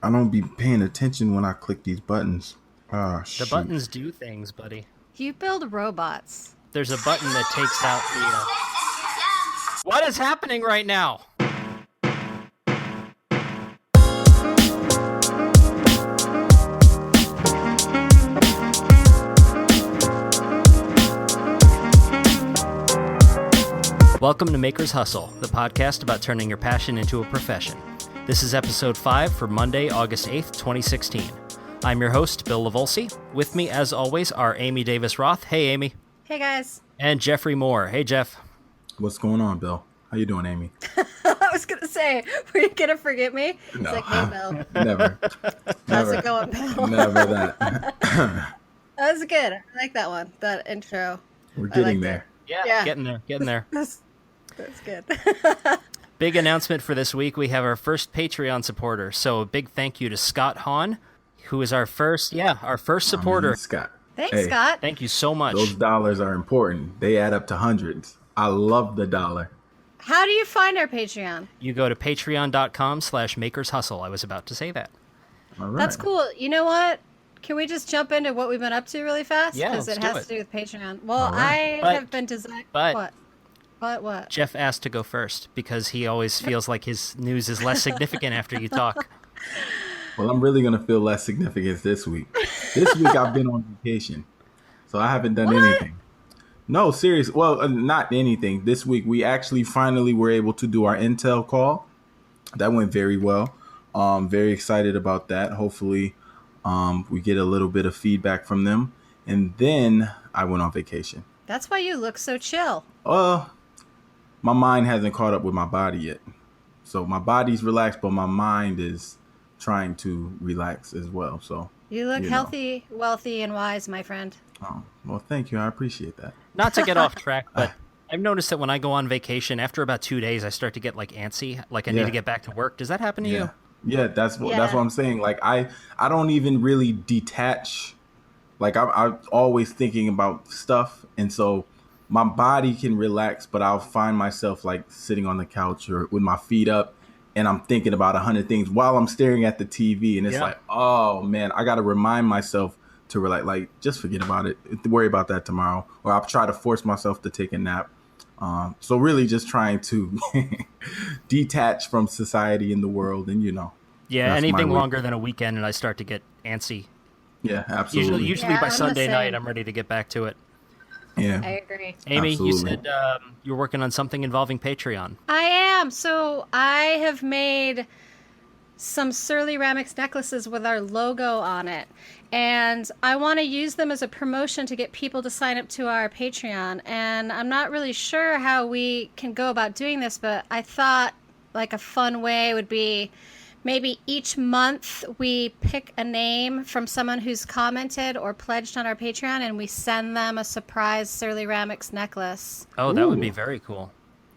I don't be paying attention when I click these buttons. Ah, The shoot. buttons do things, buddy. You build robots. There's a button that takes out the. What is happening right now? Welcome to Maker's Hustle, the podcast about turning your passion into a profession. This is episode 5 for Monday, August 8th, 2016. I'm your host, Bill Lavolsi. With me, as always, are Amy Davis-Roth. Hey, Amy. Hey, guys. And Jeffrey Moore. Hey, Jeff. What's going on, Bill? How you doing, Amy? I was going to say, were you going to forget me? It's No. like, hey, Bill. Never. How's it going, Bill? Never that. That was good. I like that one, that intro. We're I getting liked there. Yeah. Getting there. That's good. Big announcement for this week. We have our first Patreon supporter. So a big thank you to Scott Hahn, who is our first supporter. I mean, Scott. Thanks, Hey, Scott. Thank you so much. Those dollars are important. They add up to hundreds. I love the dollar. How do you find our Patreon? You go to patreon.com/makershustle. I was about to say that. All right. That's cool. You know what? Can we just jump into what we've been up to really fast? Yeah, Because let's it do has it. to do with Patreon. Well, All right. I have been designing... but- What? Jeff asked to go first because he always feels like his news is less significant after you talk. Well, I'm really going to feel less significance this week. This week I've been on vacation, so I haven't done anything. No, serious. Well, not anything. This week we actually finally were able to do our Intel call. That went very well. Very excited about that. Hopefully we get a little bit of feedback from them. And then I went on vacation. That's why you look so chill. My mind hasn't caught up with my body yet. So my body's relaxed, but my mind is trying to relax as well. So You look know. healthy, wealthy, and wise, my friend. Oh, well, thank you. I appreciate that. Not to get off track, but I've noticed that when I go on vacation, after about 2 days, I start to get like antsy, like I need Yeah. to get back to work. Does that happen to you? Yeah, that's what Yeah. I'm saying. Like I don't even really detach. Like I'm always thinking about stuff, and so my body can relax, but I'll find myself like sitting on the couch or with my feet up, and I'm thinking about 100 things while I'm staring at the TV, and it's Yeah. like, oh man, I got to remind myself to relax. Like just forget about it. Worry about that tomorrow, or I'll try to force myself to take a nap. So really just trying to detach from society and the world, and Yeah, that's my anything way. longer than a weekend and I start to get antsy. Yeah, absolutely. Usually Yeah, by I'm the Sunday night, same. I'm ready to get back to it. Yeah. I agree. Amy, you Absolutely. said you're working on something involving Patreon. I am. So I have made some surly-ramics necklaces with our logo on it. And I want to use them as a promotion to get people to sign up to our Patreon. And I'm not really sure how we can go about doing this, but I thought like a fun way would be maybe each month we pick a name from someone who's commented or pledged on our Patreon and we send them a surprise surly-ramics necklace. Oh, that would be Ooh. very cool.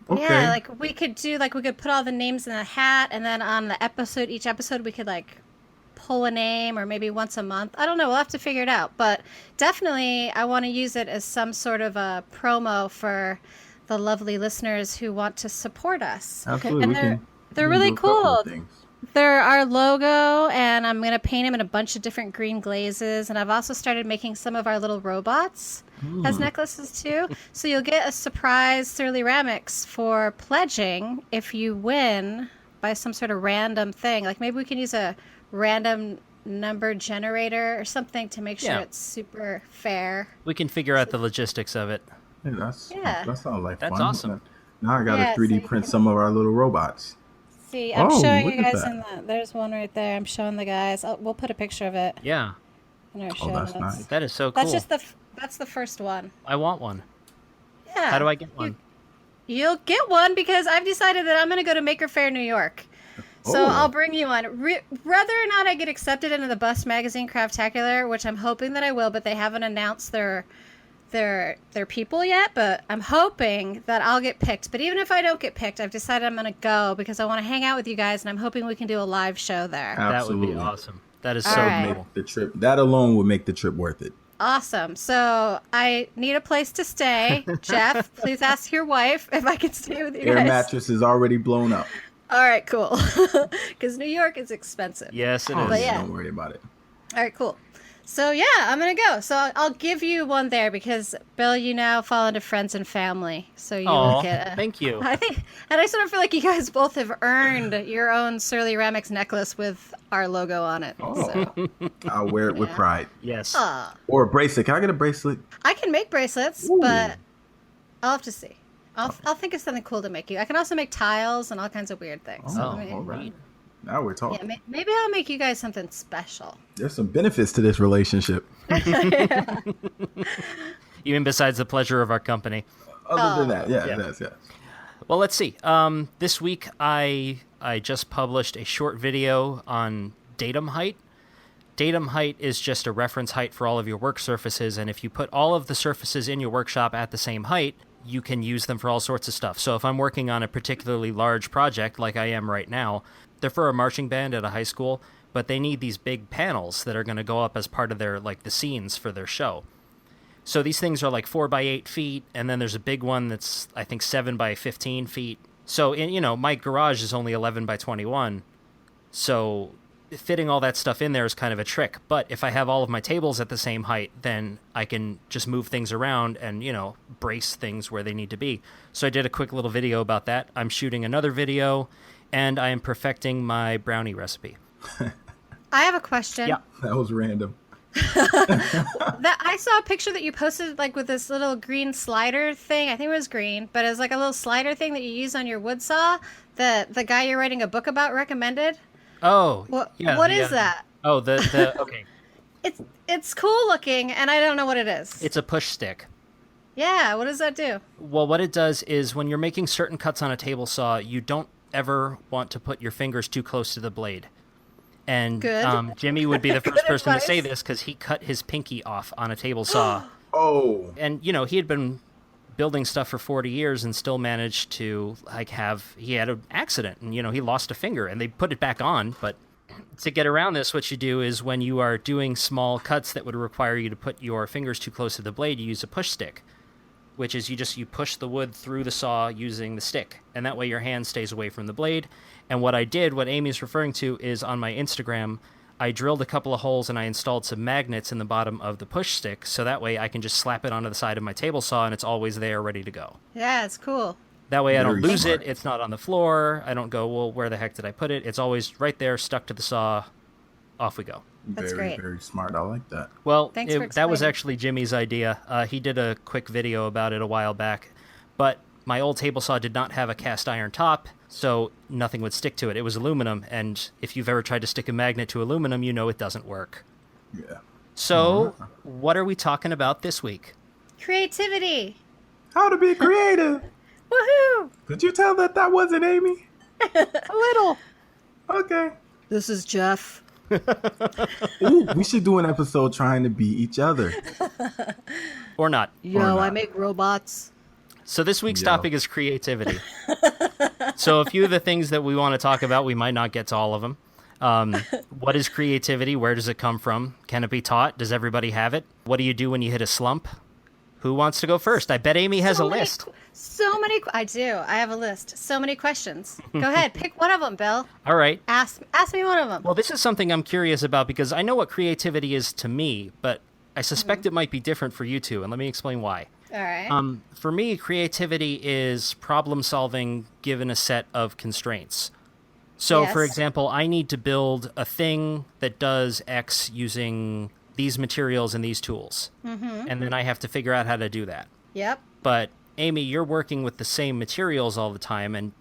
Okay. Yeah, like we could put all the names in a hat, and then on the episode, each episode, we could like pull a name, or maybe once a month. I don't know. We'll have to figure it out. But definitely, I want to use it as some sort of a promo for the lovely listeners who want to support us. Absolutely. And we can they're we can really do a couple cool. of things. They're our logo, and I'm going to paint them in a bunch of different green glazes. And I've also started making some of our little robots as necklaces, too. So you'll get a surprise surly-ramics for pledging if you win by some sort of random thing. Like maybe we can use a random number generator or something to make sure Yeah. it's super fair. We can figure out the logistics of it. Yeah, Yeah. that sounds like That's fun. awesome. Now I got Yeah, to 3D so you print can- some of our little robots. See, I'm Oh, showing look you at guys that. in the... There's one right there. I'm showing the guys. We'll put a picture of it Yeah, in our Oh, show that's notes. nice. that is so cool. That's the first one. I want one. Yeah. How do I get one? You'll get one because I've decided that I'm going to go to Maker Faire, New York. So Oh. I'll bring you one. Whether or not I get accepted into the Bust Magazine Craftacular, which I'm hoping that I will, but they haven't announced their people yet, but I'm hoping that I'll get picked. But even if I don't get picked, I've decided I'm going to go because I want to hang out with you guys, and I'm hoping we can do a live show there. That would be Absolutely. awesome. That is All so right. cool. The trip, that alone would make the trip worth it. Awesome. So I need a place to stay. Jeff, please ask your wife if I can stay with you Air guys. mattress is already blown up. All right, cool. Because New York is expensive. Yes, it Oh, is. But yeah, yeah. don't worry about it. All right, cool. So yeah, I'm gonna go. So I'll give you one there because Bill, you now fall into friends and family, so you will Aw, get a. thank you. I think, and I sort of feel like you guys both have earned your own surly-ramics necklace with our logo on it. Oh. So I'll wear it with Yeah. pride. Yes. Or a bracelet. Can I get a bracelet? I can make bracelets, Ooh. but I'll have to see. I'll think of something cool to make you. I can also make tiles and all kinds of weird things. Oh, So, all right. Now we're talking. yeah, maybe I'll make you guys something special. There's some benefits to this relationship. Even besides the pleasure of our company. Other than that, Yeah. yes. Well, let's see. This week I just published a short video on datum height. Datum height is just a reference height for all of your work surfaces, and if you put all of the surfaces in your workshop at the same height, you can use them for all sorts of stuff. So if I'm working on a particularly large project, like I am right now, they're for a marching band at a high school, but they need these big panels that are going to go up as part of their, like, the scenes for their show. So these things are like 4 by 8 feet, and then there's a big one that's, I think, 7 by 15 feet. So, my garage is only 11 by 21, so fitting all that stuff in there is kind of a trick. But if I have all of my tables at the same height, then I can just move things around and, brace things where they need to be. So I did a quick little video about that. I'm shooting another video, and I am perfecting my brownie recipe. I have a question. Yeah. That was random. That I saw a picture that you posted like with this little green slider thing. I think it was green, but it was like a little slider thing that you use on your wood saw that the guy you're writing a book about recommended. Oh, What yeah. what is that? Oh, okay. It's cool looking and I don't know what it is. It's a push stick. Yeah, what does that do? Well, what it does is when you're making certain cuts on a table saw, you don't ever want to put your fingers too close to the blade. And Good. Jimmy would be the first person to say advice. this because he cut his pinky off on a table saw. Oh. And, he had been building stuff for 40 years and still managed to, he had an accident and, he lost a finger and they put it back on. But to get around this, what you do is when you are doing small cuts that would require you to put your fingers too close to the blade, you use a push stick, which is you push the wood through the saw using the stick. And that way your hand stays away from the blade. And what I did, what Amy's referring to, is on my Instagram, I drilled a couple of holes and I installed some magnets in the bottom of the push stick. So that way I can just slap it onto the side of my table saw and it's always there ready to go. Yeah, it's cool. That way I don't Very lose smart. it. It's not on the floor. I don't go, well, where the heck did I put it? It's always right there, stuck to the saw. Off we go. That's Very, great. very smart. I like that. Well, Thanks for that was explaining. actually Jimmy's idea. He did a quick video about it a while back, but my old table saw did not have a cast iron top, so nothing would stick to it. It was aluminum, and if you've ever tried to stick a magnet to aluminum, you know it doesn't work. Yeah. So, what are we talking about this week? Creativity. How to be creative. Woohoo! Could you tell that wasn't Amy? A little. Okay. This is Jeff. Ooh, we should do an episode trying to be each other. Or not. Yo, not. I make robots. So this week's Yo. topic is creativity. So a few of the things that we want to talk about, we might not get to all of them. What is creativity? Where does it come from? Can it be taught? Does everybody have it? What do you do when you hit a slump? Who wants to go first? I bet Amy has a list. I do. I have a list. So many questions. Go ahead. Pick one of them, Bill. All right. Ask me one of them. Well, this is something I'm curious about because I know what creativity is to me, but I suspect it might be different for you two, and let me explain why. All right. For me, creativity is problem solving given a set of constraints. So, for Yes. example, I need to build a thing that does X using these materials and these tools. Mm-hmm. And then I have to figure out how to do that. Yep. But, Amy, you're working with the same materials all the time and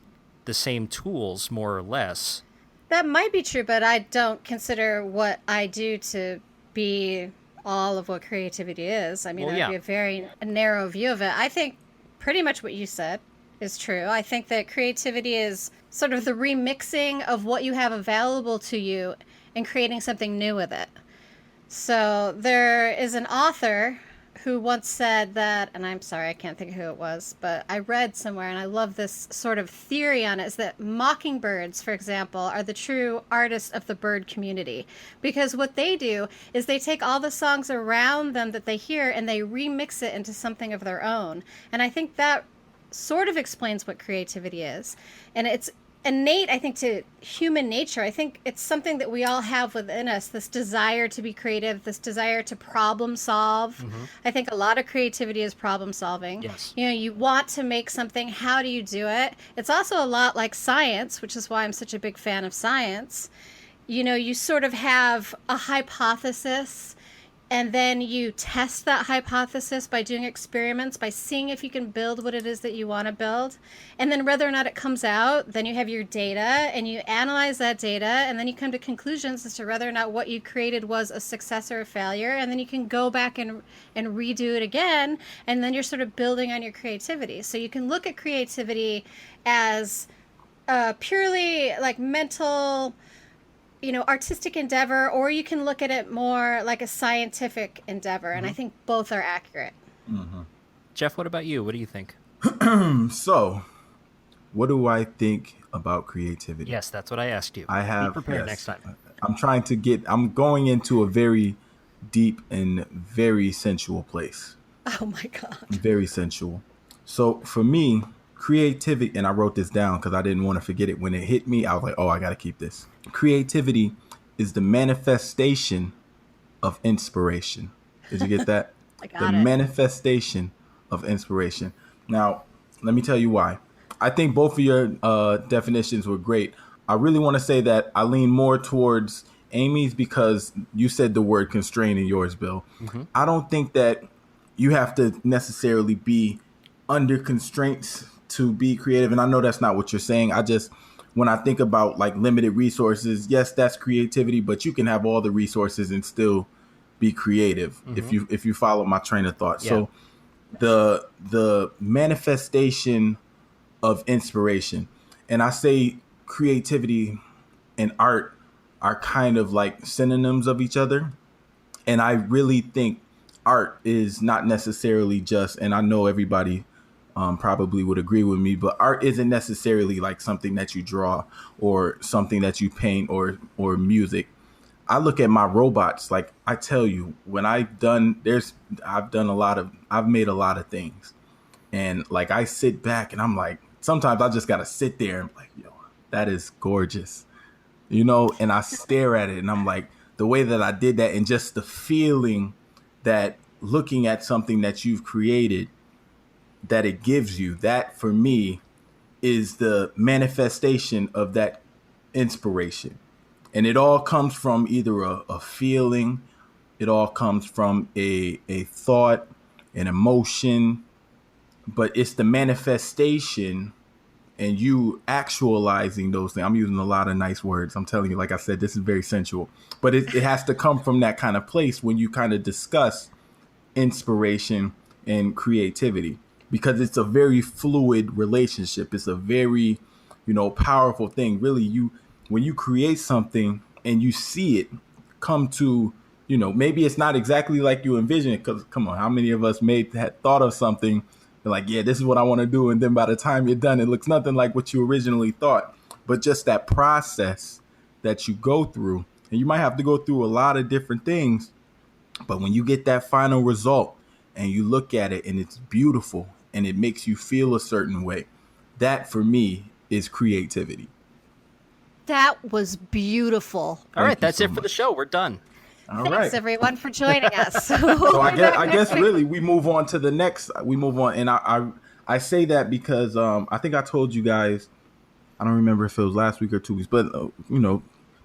the same tools, more or less. That might be true, but I don't consider what I do to be all of what creativity is. I mean, Well, that would yeah. be a very narrow view of it. I think pretty much what you said is true. I think that creativity is sort of the remixing of what you have available to you and creating something new with it. So there is an author who once said that, and I'm sorry, I can't think of who it was, but I read somewhere, and I love this sort of theory on it, is that mockingbirds, for example, are the true artists of the bird community. Because what they do is they take all the songs around them that they hear and they remix it into something of their own. And I think that sort of explains what creativity is. And innate, I think, to human nature. I think it's something that we all have within us, this desire to be creative, this desire to problem solve. I think a lot of creativity is problem solving. Yes. You know, you want to make something. How do you do it? It's also a lot like science, which is why I'm such a big fan of science. You know, you sort of have a hypothesis, and then you test that hypothesis by doing experiments, by seeing if you can build what it is that you want to build. And then whether or not it comes out, then you have your data and you analyze that data, and then you come to conclusions as to whether or not what you created was a success or a failure. And then you can go back and redo it again. And then you're sort of building on your creativity. So you can look at creativity as purely like mental, you know, artistic endeavor, or you can look at it more like a scientific endeavor. And I think both are accurate. Jeff, what about you? What do you think? So, what do I think about creativity? Yes, that's what I asked you. I have Be prepared yes. next time. I'm going into a very deep and very sensual place. Oh my God. Very sensual. So for me, creativity, and I wrote this down because I didn't want to forget it. When it hit me, I was like, oh, I got to keep this. Creativity is the manifestation of inspiration. Did you get that? I got the it. manifestation of inspiration. Now, let me tell you why. I think both of your definitions were great. I really want to say that I lean more towards Amy's because you said the word constrain in yours, Bill. I don't think that you have to necessarily be under constraints to be creative. And I know that's not what you're saying. When I think about like limited resources, yes, that's creativity, but you can have all the resources and still be creative if you follow my train of thought. Yeah. So the manifestation of inspiration, and I say creativity and art are kind of like synonyms of each other. And I really think art is not necessarily just, and I know everybody probably would agree with me, but art isn't necessarily like something that you draw or something that you paint or music. I look at my robots, like I tell you, when I've made a lot of things. And like I sit back and I'm like, sometimes I just gotta sit there and like, yo, that is gorgeous. You know, and I stare at it and I'm like, the way that I did that and just the feeling that looking at something that you've created, that it gives you, that for me is the manifestation of that inspiration. And it all comes from either a feeling, it all comes from a thought, an emotion, but it's the manifestation and you actualizing those things. I'm using a lot of nice words. I'm telling you, like I said, this is very sensual, but it has to come from that kind of place when you kind of discuss inspiration and creativity, because it's a very fluid relationship. It's a very, powerful thing. Really, when you create something and you see it come to, maybe it's not exactly like you envision it. Because come on, how many of us had thought of something like, yeah, this is what I want to do, and then by the time you're done, it looks nothing like what you originally thought. But just that process that you go through, and you might have to go through a lot of different things, but when you get that final result and you look at it and it's beautiful and it makes you feel a certain way, that for me is creativity. That was beautiful. All right, that's it for the show. We're done. All Thanks, right. everyone, for joining us. So I guess really we move on to the next. We move on, and I say that because I think I told you guys, I don't remember if it was last week or 2 weeks, but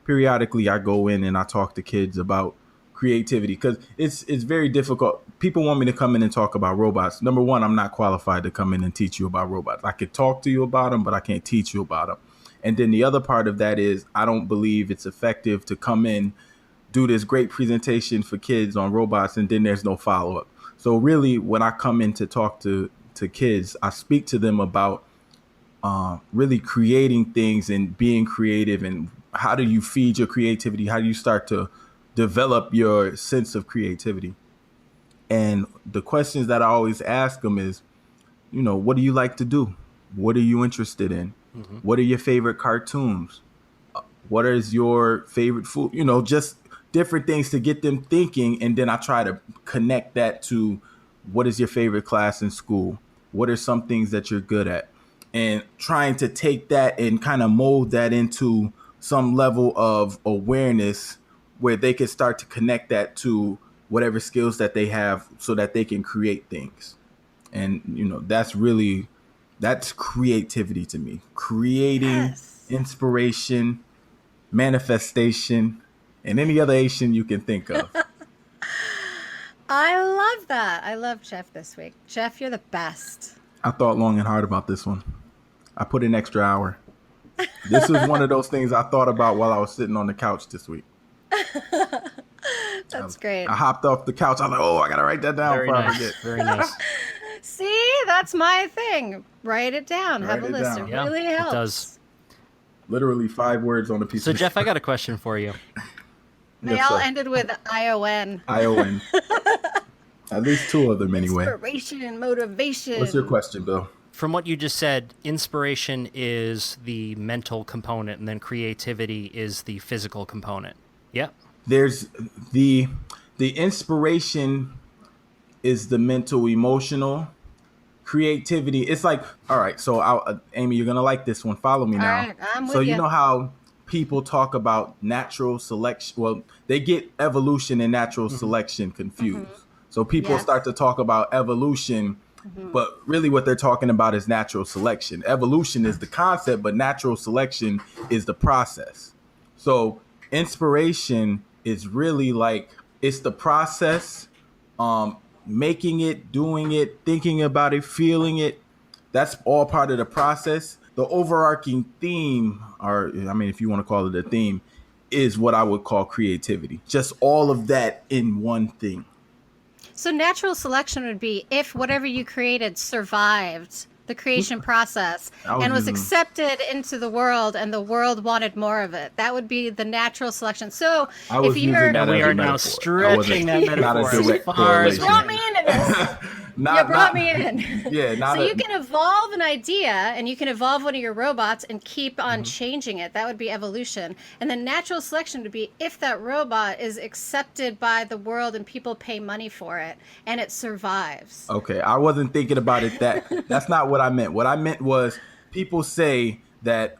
periodically I go in and I talk to kids about creativity because it's very difficult. People want me to come in and talk about robots. Number one, I'm not qualified to come in and teach you about robots. I could talk to you about them, but I can't teach you about them. And then the other part of that is I don't believe it's effective to come in, do this great presentation for kids on robots, and then there's no follow-up. So really, when I come in to talk to kids, I speak to them about really creating things and being creative, and how do you feed your creativity? How do you start to develop your sense of creativity? And the questions that I always ask them is, what do you like to do? What are you interested in? Mm-hmm. What are your favorite cartoons? What is your favorite food? Just different things to get them thinking. And then I try to connect that to what is your favorite class in school? What are some things that you're good at? and trying to take that and kind of mold that into some level of awareness where they can start to connect that to whatever skills that they have so that they can create things. And, that's creativity to me. Creating Yes. inspiration, manifestation, and any other Asian you can think of. I love that. I love Jeff this week. Jeff, you're the best. I thought long and hard about this one. I put an extra hour. This was one of those things I thought about while I was sitting on the couch this week. That's great. I hopped off the couch. I was like, oh, I got to write that down Very before I nice. forget. Very nice. See, that's my thing. Write it down. Have a Write it list. down. It Yeah, really it helps. does. Literally 5 words on a piece So, of Jeff, paper. I got a question for you. They Yes, all sir. ended with ION. ION. At least 2 of them anyway. Inspiration and motivation. What's your question, Bill? From what you just said, inspiration is the mental component, and then creativity is the physical component. Yeah. There's the inspiration is the mental, emotional. Creativity. It's like, all right, so Amy, you're going to like this one. Follow me now. All right, I'm with So you you. know how people talk about natural selection? Well, they get evolution and natural selection confused. So people Yes. start to talk about evolution, but really what they're talking about is natural selection. Evolution is the concept, but natural selection is the process. So inspiration is really like, it's the process, making it, doing it, thinking about it, feeling it. That's all part of the process. The overarching theme, or I mean, if you want to call it a theme, is what I would call creativity. Just all of that in one thing. So natural selection would be if whatever you created survived the creation process I was and was using- accepted into the world and the world wanted more of it. That would be the natural selection. So I was if using you're... that And we as a are now metaphor. I stretching that wasn't- not a metaphor as direct far as we correlation. brought me into this. You Not, brought not, me in. Yeah, not So a, you can evolve an idea and you can evolve one of your robots and keep on changing it. That would be evolution. And then natural selection would be if that robot is accepted by the world and people pay money for it and it survives. Okay, I wasn't thinking about it that's not what I meant. What I meant was people say that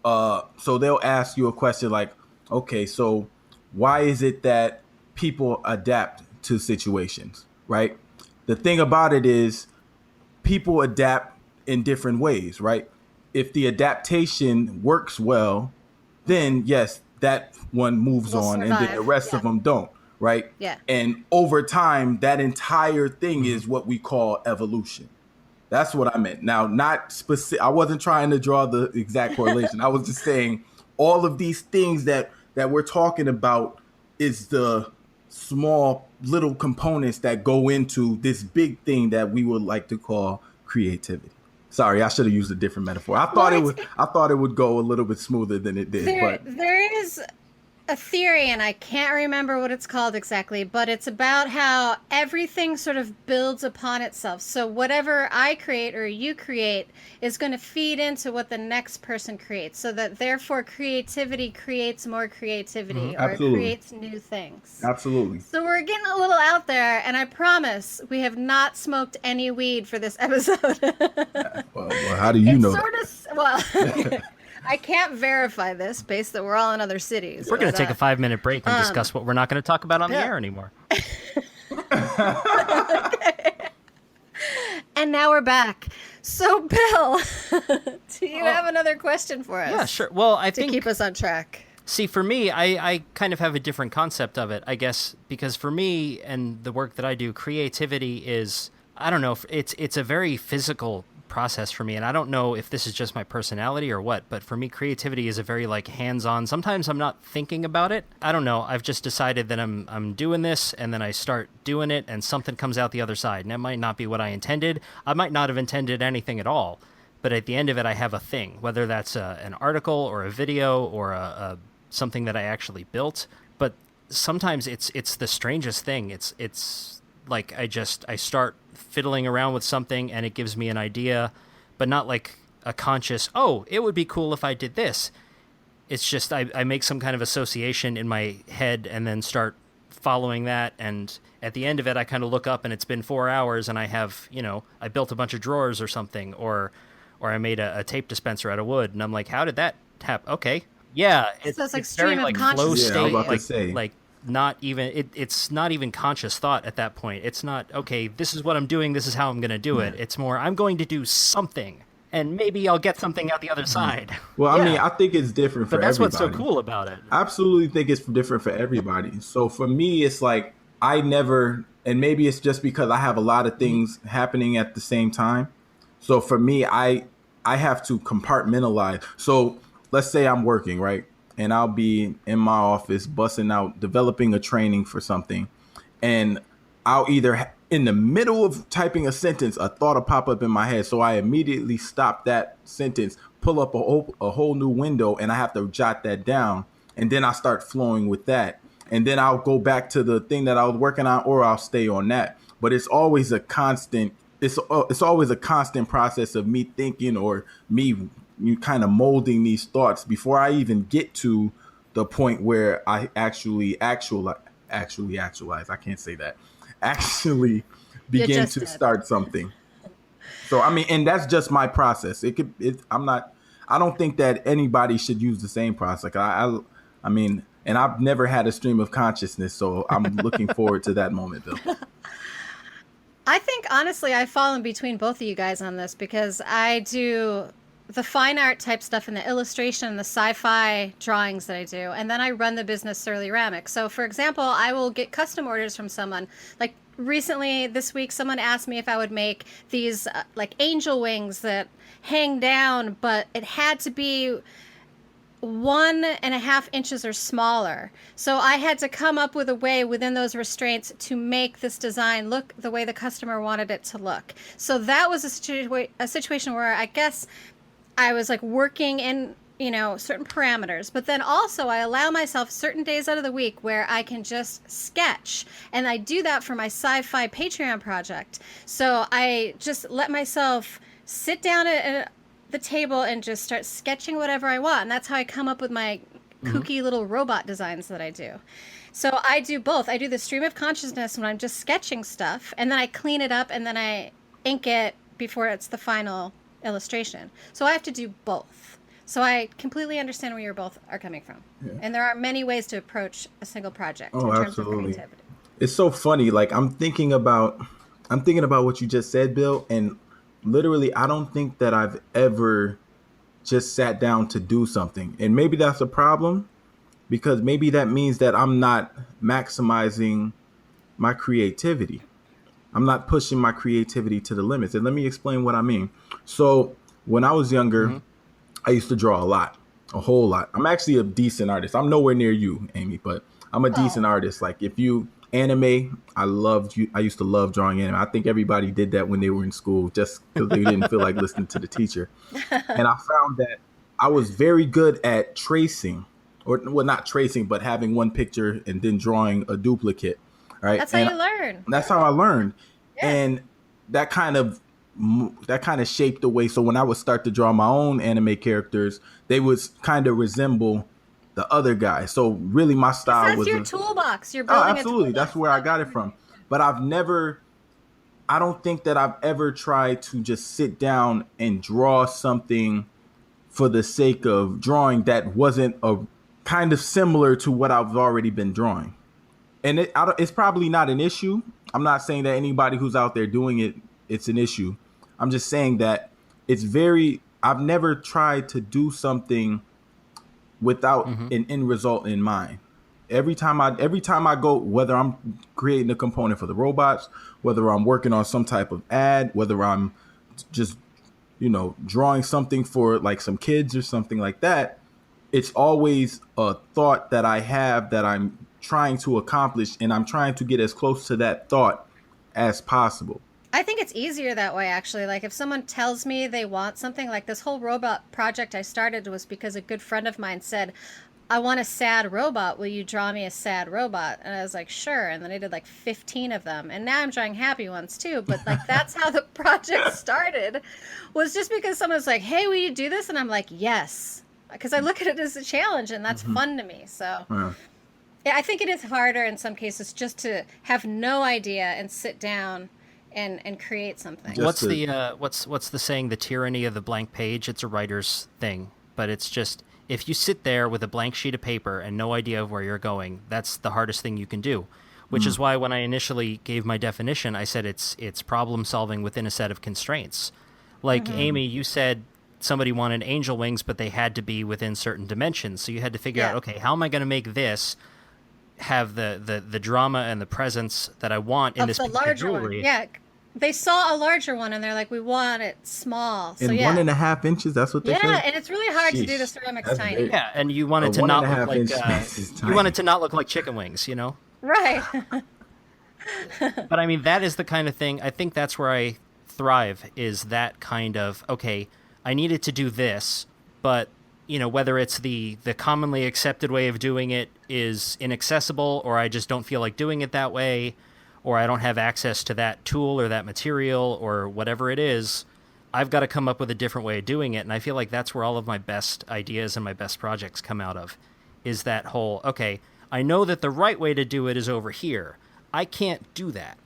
so they'll ask you a question like, okay, so why is it that people adapt to situations, right? The thing about it is people adapt in different ways, right? If the adaptation works well, then yes, that one moves Will on and then the survive, rest yeah. of them don't, right? Yeah. And over time, that entire thing is what we call evolution. That's what I meant. Now, not specific. I wasn't trying to draw the exact correlation. I was just saying all of these things that we're talking about is the small little components that go into this big thing that we would like to call creativity. Sorry, I should have used a different metaphor. I thought it would go a little bit smoother than it did. There is a theory, and I can't remember what it's called exactly, but it's about how everything sort of builds upon itself. So whatever I create or you create is going to feed into what the next person creates, so that therefore creativity creates more creativity or it Absolutely. creates new things. Absolutely. So we're getting a little out there, and I promise we have not smoked any weed for this episode. Well, how do you know that? Well, I can't verify this based that we're all in other cities. We're going to but, take a 5-minute break and discuss what we're not going to talk about on the yeah. air anymore. And now we're back. So, Bill, do you have another question for us? Yeah, sure. Well, I To think keep us on track. See, for me, I kind of have a different concept of it, I guess, because for me and the work that I do, creativity is, I don't know, it's a very physical process for me, and I don't know if this is just my personality or what, but for me, creativity is a very, like, hands-on. Sometimes I'm not thinking about it. I don't know. I've just decided that I'm doing this, and then I start doing it, and something comes out the other side, and it might not be what I intended. I might not have intended anything at all, but at the end of it, I have a thing, whether that's an article or a video or a something that I actually built. But sometimes it's the strangest thing. It's like I start fiddling around with something and it gives me an idea, but not like a conscious, oh, it would be cool if I did this. It's just I make some kind of association in my head and then start following that, and at the end of it I kind of look up and it's been 4 hours and I have, I built a bunch of drawers or something, or or I made a tape dispenser out of wood, and I'm like, how did that happen? Okay, yeah, So it's like it's very stream of like flow consciousness. Yeah, I was state, about to say. like not even it's not even conscious thought at that point. It's not, okay, this is what I'm doing, this is how I'm going to do it. It's more, I'm going to do something, and maybe I'll get something out the other side. Well, I Yeah. mean, I think it's different for But that's everybody. what's so cool about it. I absolutely think it's different for everybody. So for me, it's like I never, and maybe it's just because I have a lot of things happening at the same time. So for me, I have to compartmentalize. So let's say I'm working, right? And I'll be in my office busting out, developing a training for something. And I'll either, in the middle of typing a sentence, a thought will pop up in my head. So I immediately stop that sentence, pull up a whole new window, and I have to jot that down. And then I start flowing with that. And then I'll go back to the thing that I was working on, or I'll stay on that. But it's always a constant, it's always a constant process of me thinking, or me you kind of molding these thoughts before I even get to the point where I actually actualize. I can't say that. Actually begin to start something. So I mean, and that's just my process. I don't think that anybody should use the same process. I mean, and I've never had a stream of consciousness, so I'm looking forward to that moment, Bill. I think, honestly, I've fallen between both of you guys on this, because I do the fine art type stuff and the illustration and the sci-fi drawings that I do. And then I run the business surly-ramics. So, for example, I will get custom orders from someone. Like recently this week, someone asked me if I would make these like angel wings that hang down, but it had to be 1.5 inches or smaller. So I had to come up with a way within those restraints to make this design look the way the customer wanted it to look. So that was a situation where I guess I was like working in, certain parameters, but then also I allow myself certain days out of the week where I can just sketch. And I do that for my sci-fi Patreon project. So I just let myself sit down at the table and just start sketching whatever I want. And that's how I come up with my kooky little robot designs that I do. So I do both. I do the stream of consciousness when I'm just sketching stuff, and then I clean it up, and then I ink it before it's the final illustration. So I have to do both. So I completely understand where you both are coming from. Yeah. And there are many ways to approach a single project in terms absolutely. of creativity. It's so funny. Like I'm thinking about what you just said, Bill, and literally I don't think that I've ever just sat down to do something. And maybe that's a problem, because maybe that means that I'm not maximizing my creativity. I'm not pushing my creativity to the limits. And let me explain what I mean. So when I was younger, I used to draw a whole lot. I'm actually a decent artist. I'm nowhere near you, Amy, but I'm a decent artist. Like if you anime, I used to love drawing anime. I think everybody did that when they were in school, just because they didn't feel like listening to the teacher. And I found that I was very good at tracing, or well, not tracing, but having one picture and then drawing a duplicate. Right. That's how you learn. That's how I learned. Yeah. And that kind of shaped the way. So when I would start to draw my own anime characters, they would kind of resemble the other guy. So really my style was your toolbox. You're building absolutely. That's where I got it from. But I don't think that I've ever tried to just sit down and draw something for the sake of drawing that wasn't a kind of similar to what I've already been drawing. And it's probably not an issue. I'm not saying that anybody who's out there doing it, it's an issue. I'm just saying that I've never tried to do something without an end result in mind. Every time I go, whether I'm creating a component for the robots, whether I'm working on some type of ad, whether I'm just, drawing something for like some kids or something like that, it's always a thought that I have that I'm trying to accomplish, and I'm trying to get as close to that thought as possible. I think it's easier that way, actually. Like if someone tells me they want something, like this whole robot project I started was because a good friend of mine said, I want a sad robot. Will you draw me a sad robot? And I was like, sure. And then I did like 15 of them. And now I'm drawing happy ones too. But like that's how the project started, was just because someone was like, hey, will you do this? And I'm like, yes. Because I look at it as a challenge, and that's fun to me. So yeah, I think it is harder in some cases just to have no idea and sit down and create something. Just What's the saying? The tyranny of the blank page. It's a writer's thing, but it's just if you sit there with a blank sheet of paper and no idea of where you're going, that's the hardest thing you can do. Which is why when I initially gave my definition, I said it's problem solving within a set of constraints. Like Amy, you said somebody wanted angel wings, but they had to be within certain dimensions. So you had to figure out, okay, how am I going to make this have the drama and the presence that I want in this piece of jewelry? Yeah, they saw a larger one and they're like, we want it small. So in yeah. 1.5 inches. That's what they said. Yeah, and it's really hard to do the Sheesh. ceramics That's tiny. very- Yeah, and you want it to A not 1.5 look like inch space is you want it tiny. to not look like chicken wings, you know. Right. But I mean, that is the kind of thing. I think that's where I thrive. Is that kind of okay? I needed to do this, but you know, whether it's the commonly accepted way of doing it is inaccessible, or I just don't feel like doing it that way, or I don't have access to that tool or that material or whatever it is, I've got to come up with a different way of doing it. And I feel like that's where all of my best ideas and my best projects come out of, is that whole, okay, I know that the right way to do it is over here. I can't do that.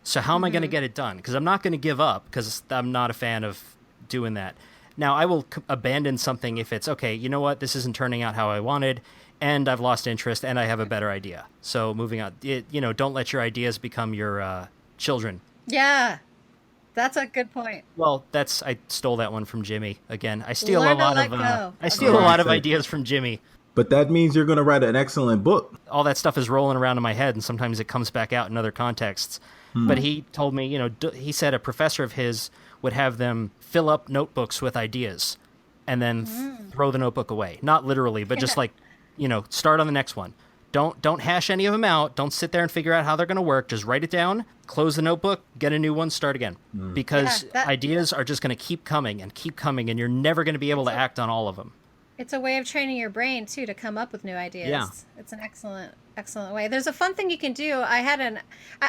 So how am I going to get it done? Because I'm not going to give up, because I'm not a fan of doing that. Now, I will abandon something if it's, okay, you know what, this isn't turning out how I wanted, and I've lost interest, and I have a better idea. So moving on. Don't let your ideas become your children. Yeah, that's a good point. Well, I stole that one from Jimmy again. I steal Learn a to lot let of go. I steal a lot of ideas from Jimmy. But that means you're going to write an excellent book. All that stuff is rolling around in my head, and sometimes it comes back out in other contexts. But he told me, he said a professor of his would have them fill up notebooks with ideas and then throw the notebook away. Not literally, but just like, start on the next one. Don't hash any of them out. Don't sit there and figure out how they're going to work. Just write it down, close the notebook, get a new one, start again. Because ideas are just going to keep coming, and you're never going to be able to act on all of them. It's a way of training your brain, too, to come up with new ideas. Yeah. It's an excellent way. There's a fun thing you can do. I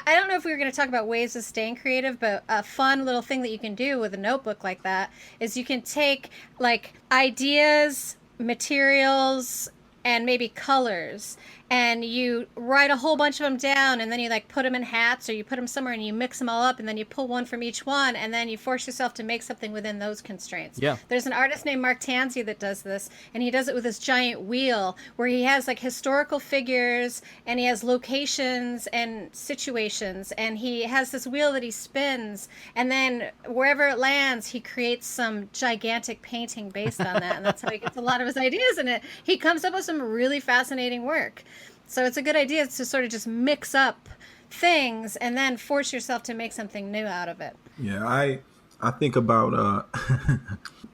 don't know if we were going to talk about ways of staying creative, but a fun little thing that you can do with a notebook like that is you can take, like, ideas, materials, and maybe colors, and you write a whole bunch of them down, and then you like put them in hats, or you put them somewhere and you mix them all up, and then you pull one from each one, and then you force yourself to make something within those constraints. Yeah. There's an artist named Mark Tansey that does this, and he does it with this giant wheel where he has like historical figures, and he has locations and situations, and he has this wheel that he spins, and then wherever it lands, he creates some gigantic painting based on that, and that's how he gets a lot of his ideas in it. He comes up with some really fascinating work. So it's a good idea to sort of just mix up things and then force yourself to make something new out of it. Yeah, I think about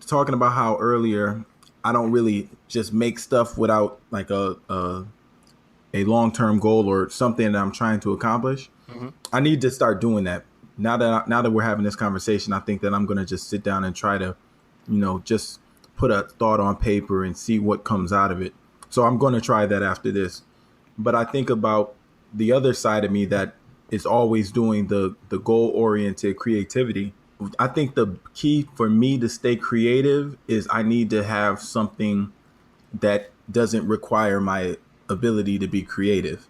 talking about how earlier I don't really just make stuff without like a long-term goal or something that I'm trying to accomplish. I need to start doing that. Now that we're having this conversation, I think that I'm going to just sit down and try to, just put a thought on paper and see what comes out of it. So I'm going to try that after this. But I think about the other side of me that is always doing the goal-oriented creativity. I think the key for me to stay creative is I need to have something that doesn't require my ability to be creative.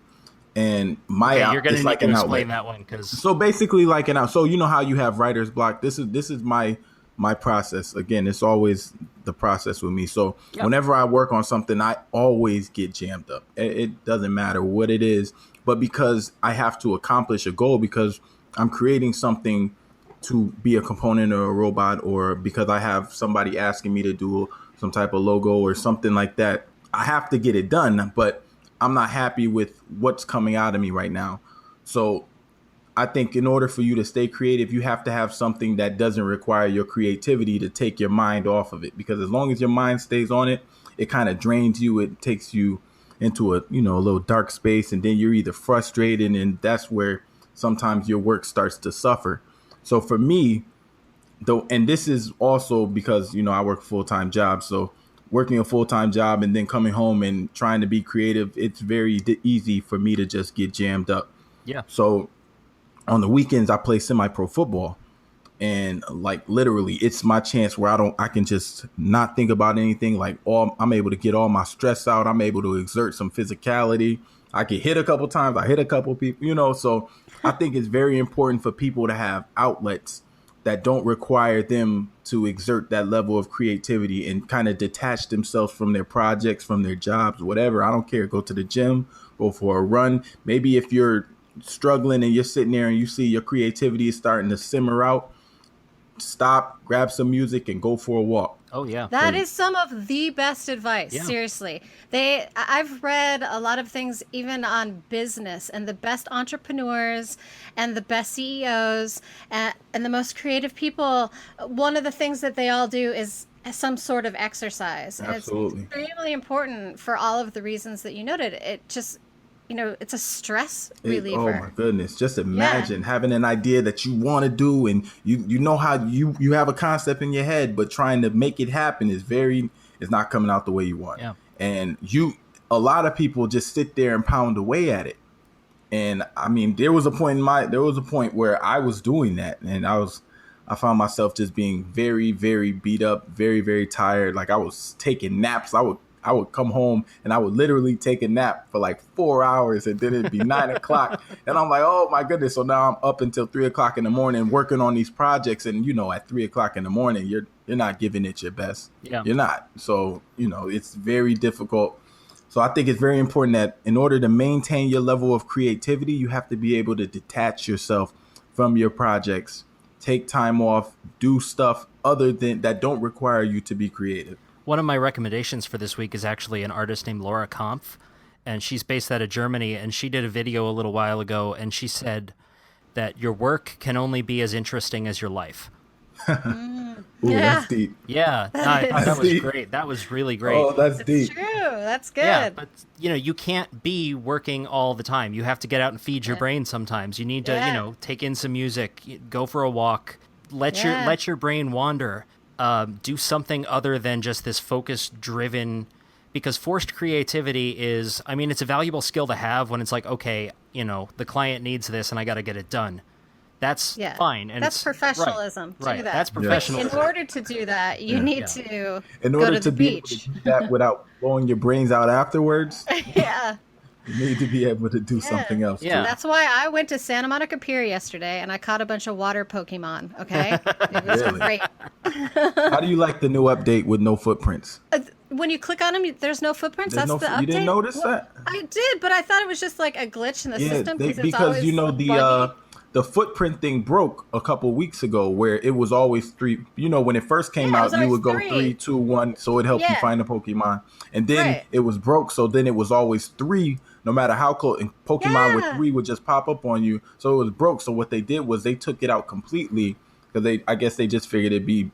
And you're going to need to explain outlet. that one, because So basically, like so you know how you have writer's block. This is my process. Again, it's always the process with me. So whenever I work on something, I always get jammed up. It doesn't matter what it is, but because I have to accomplish a goal, because I'm creating something to be a component or a robot, or because I have somebody asking me to do some type of logo or something like that, I have to get it done, but I'm not happy with what's coming out of me right now. So I think in order for you to stay creative, you have to have something that doesn't require your creativity to take your mind off of it. Because as long as your mind stays on it, it kind of drains you. It takes you into a little dark space, and then you're either frustrated, and that's where sometimes your work starts to suffer. So for me, though, and this is also because, I work a full-time job. So working a full-time job and then coming home and trying to be creative, it's very easy for me to just get jammed up. Yeah. So on the weekends, I play semi-pro football, and like literally it's my chance where I can just not think about anything. Like I'm able to get all my stress out. I'm able to exert some physicality. I get hit a couple times. I hit a couple people, so I think it's very important for people to have outlets that don't require them to exert that level of creativity and kind of detach themselves from their projects, from their jobs, whatever. I don't care. Go to the gym, go for a run. Maybe if you're struggling and you're sitting there and you see your creativity is starting to simmer out, stop, grab some music, and go for a walk. Oh yeah. That is some of the best advice. Yeah. Seriously. I've read a lot of things even on business, and the best entrepreneurs and the best CEOs and the most creative people, one of the things that they all do is some sort of exercise. Absolutely. And it's extremely important for all of the reasons that you noted. It just, it's a stress reliever. Oh my goodness. Just imagine having an idea that you want to do, and you know how you have a concept in your head, but trying to make it happen is not coming out the way you want. Yeah. And a lot of people just sit there and pound away at it. And I mean, there was a point where I was doing that, and I found myself just being very, very beat up, very, very tired. Like I was taking naps. I would come home and I would literally take a nap for like 4 hours, and then it'd be 9 o'clock. And I'm like, oh my goodness. So now I'm up until 3 o'clock in the morning working on these projects. And, at 3 o'clock in the morning, you're not giving it your best. Yeah. You're not. So, it's very difficult. So I think it's very important that in order to maintain your level of creativity, you have to be able to detach yourself from your projects, take time off, do stuff other than that don't require you to be creative. One of my recommendations for this week is actually an artist named Laura Kampf, and she's based out of Germany, and she did a video a little while ago, and she said that your work can only be as interesting as your life. Ooh, that's deep. Yeah, I thought that was deep. Great. That was really great. Oh, that's deep. True. That's good. Yeah, but you can't be working all the time. You have to get out and feed your brain sometimes. You need to, take in some music, go for a walk, let your brain wander. Do something other than just this focus-driven, because forced creativity is, it's a valuable skill to have when it's like, okay, the client needs this and I got to get it done. That's fine. And that's professionalism. Right. Do that. That's professionalism. In order to do that, you need to in order go to the be beach. able to do that without blowing your brains out afterwards, Yeah. you need to be able to do something else. Yeah. Too. That's why I went to Santa Monica Pier yesterday and I caught a bunch of water Pokemon. Okay. It was Really? great. How do you like the new update with no footprints? When you click on them, there's no footprints. There's That's the update. You didn't notice that? I did, but I thought it was just like a glitch in the system because it's because always buggy. The footprint thing broke a couple weeks ago, where it was always 3. When it first came out, you would go 3, 2, 1, so it helped you find a Pokemon. And then it was broke, so then it was always 3, no matter how close. And Pokemon with 3 would just pop up on you, so it was broke. So what they did was they took it out completely, because I guess they just figured it'd be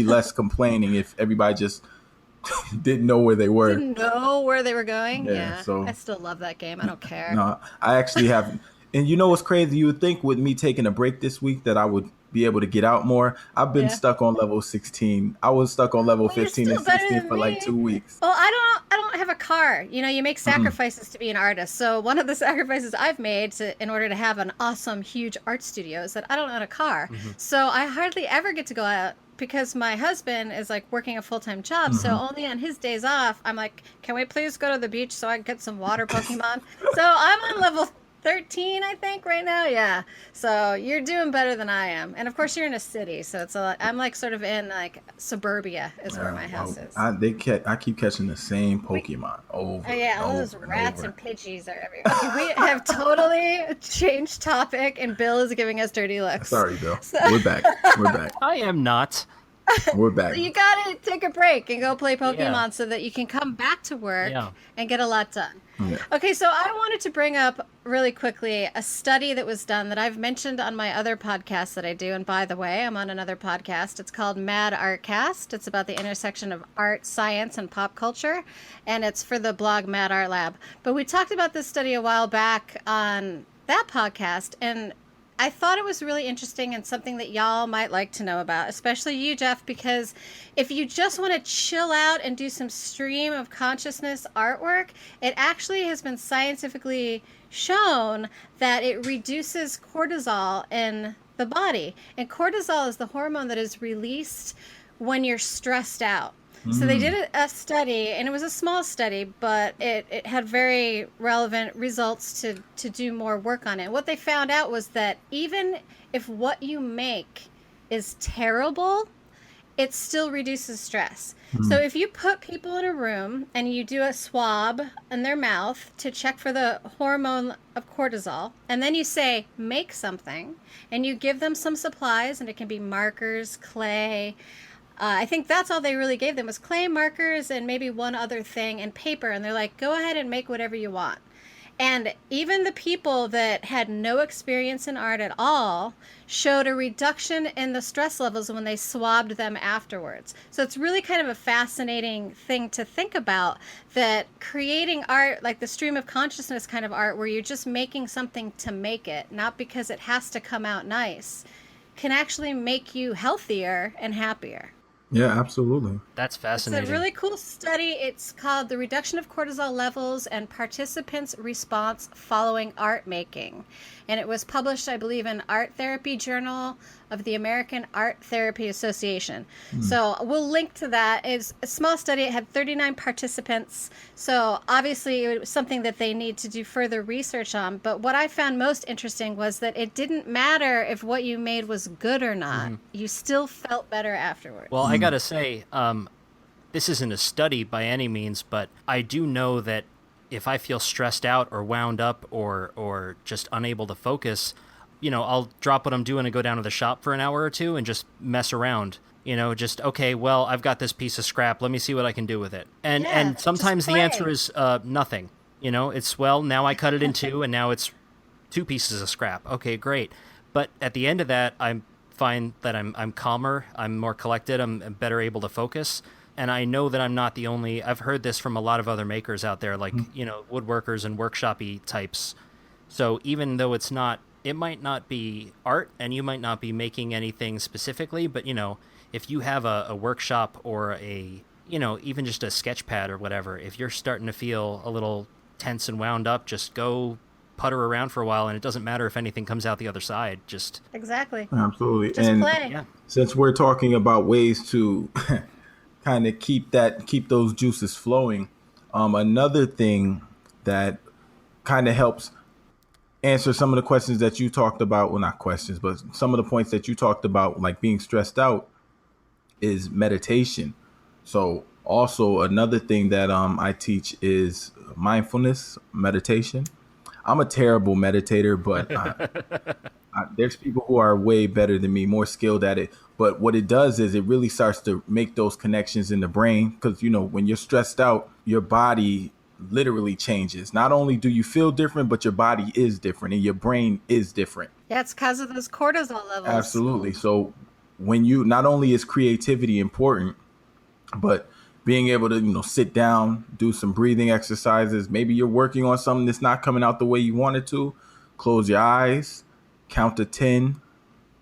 less complaining if everybody just didn't know where they were. Didn't know where they were going. Yeah, so I still love that game. I don't care. No, I actually have. And you know what's crazy? You would think with me taking a break this week that I would be able to get out more. I've been stuck on level 16. I was stuck on level 15 and 16 for like 2 weeks. Well, I don't have a car. You make sacrifices to be an artist. So one of the sacrifices I've made in order to have an awesome, huge art studio is that I don't own a car. So I hardly ever get to go out because my husband is like working a full-time job. So only on his days off, I'm like, can we please go to the beach so I can get some water Pokemon? So I'm on level 13, I think, right now. Yeah. So you're doing better than I am. And of course you're in a city, so it's I'm like sort of in like suburbia is where my house is. I keep catching the same Pokemon over. Oh yeah, all those over rats over. and Pidgeys are everywhere. Okay, we have totally changed topic, and Bill is giving us dirty looks. Sorry, Bill. We're back. We're back. I am not. We're back. You gotta take a break and go play Pokemon so that you can come back to work and get a lot done. Yeah. Okay, so I wanted to bring up really quickly a study that was done that I've mentioned on my other podcast that I do. And by the way, I'm on another podcast. It's called Mad Artcast. It's about the intersection of art, science, and pop culture. And it's for the blog Mad Art Lab. But we talked about this study a while back on that podcast. And I thought it was really interesting and something that y'all might like to know about, especially you, Jeff, because if you just want to chill out and do some stream of consciousness artwork, it actually has been scientifically shown that it reduces cortisol in the body. And cortisol is the hormone that is released when you're stressed out. So they did a study, and it was a small study, but it had very relevant results to do more work on it. What they found out was that even if what you make is terrible, it still reduces stress. So if you put people in a room and you do a swab in their mouth to check for the hormone of cortisol, and then you say, make something, and you give them some supplies, and it can be markers, clay. I think that's all they really gave them was clay, markers, and maybe one other thing, and paper. And they're like, go ahead and make whatever you want. And even the people that had no experience in art at all showed a reduction in the stress levels when they swabbed them afterwards. So it's really kind of a fascinating thing to think about, that creating art, like the stream of consciousness kind of art, where you're just making something to make it, not because it has to come out nice, can actually make you healthier and happier. Yeah, absolutely. That's It's fascinating. a really cool study. It's called The Reduction of Cortisol Levels and Participants' Response Following Art Making. And it was published, I believe, in Art Therapy Journal of the American Art Therapy Association. So we'll link to that. It's a small study. It had 39 participants. So obviously it was something that they need to do further research on. But what I found most interesting was that it didn't matter if what you made was good or not. You still felt better afterwards. Well, I gotta say, this isn't a study by any means, but I do know that if I feel stressed out or wound up or just unable to focus, I'll drop what I'm doing and go down to the shop for an hour or two and just mess around. Just, okay, well, I've got this piece of scrap. Let me see what I can do with it. And Yeah, and sometimes just the play. answer is nothing. It's, well, now I cut it in two and now it's two pieces of scrap. Okay, great. But at the end of that, I find that I'm calmer, I'm more collected, I'm better able to focus. And I know that I'm not the only. I've heard this from a lot of other makers out there, like, woodworkers and workshop-y types. So even though it might not be art and you might not be making anything specifically, but, if you have a workshop or even just a sketch pad or whatever, if you're starting to feel a little tense and wound up, just go putter around for a while, and it doesn't matter if anything comes out the other side. Just Exactly. Absolutely. Just And play. yeah. since we're talking about ways to kind of keep those juices flowing, another thing that kind of helps answer some of the questions that you talked about, well, not questions, but some of the points that you talked about, like being stressed out, is meditation. So also another thing that I teach is mindfulness meditation. I'm a terrible meditator, but there's people who are way better than me, more skilled at it. But what it does is it really starts to make those connections in the brain, because, when you're stressed out, your body literally changes. Not only do you feel different, but your body is different and your brain is different. Yeah, it's because of those cortisol levels. Absolutely. So when not only is creativity important, but being able to, sit down, do some breathing exercises. Maybe you're working on something that's not coming out the way you want it to. Close your eyes, count to 10,